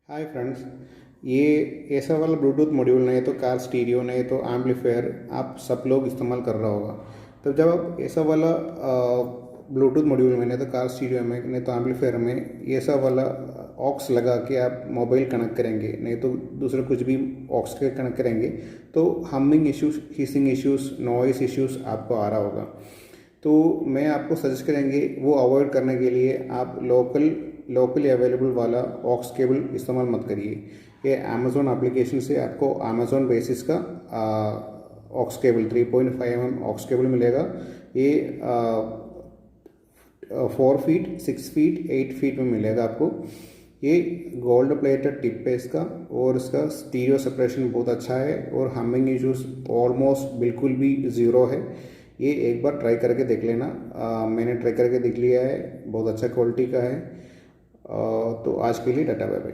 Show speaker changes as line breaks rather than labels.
Hi friends, ये ऐसा वाला ब्लूटूथ मॉड्यूल नहीं तो कार स्टीरियो नहीं तो एम्पलीफायर आप सब लोग इस्तेमाल कर रहा होगा। तो जब आप ऐसा वाला ब्लूटूथ मॉड्यूल में नहीं तो कार स्टीरियो में नहीं तो एम्पलीफायर में ऐसा वाला ऑक्स लगा के आप मोबाइल कनेक्ट करेंगे नहीं तो दूसरे कुछ भी ऑक्स के कनेक्ट करेंगे तो humming issues, hissing issues, noise issues आपको आ रहा होगा। तो मैं आपको सजेस्ट करेंगे वो अवॉइड करने के लिए आप लोकली अवेलेबल वाला ऑक्स केबल इस्तेमाल मत करिए। ये अमेज़ॉन एप्लीकेशन से आपको अमेज़ॉन बेसिस का aux cable 3.5 mm aux cable मिलेगा। ये 4 फीट, 6 फीट, 8 फीट में मिलेगा आपको। ये गोल्ड प्लेटेड टिप है इसका, और इसका स्टीरियो सेपरेशन बहुत अच्छा है और हमिंग इश्यूज ऑलमोस्ट बिल्कुल भी ज़ीरो है। ये एक बार ट्राई करके देख लेना। मैंने ट्राई करके देख लिया है, बहुत अच्छा क्वालिटी का है। तो आज के लिए टाटा बाय बाय।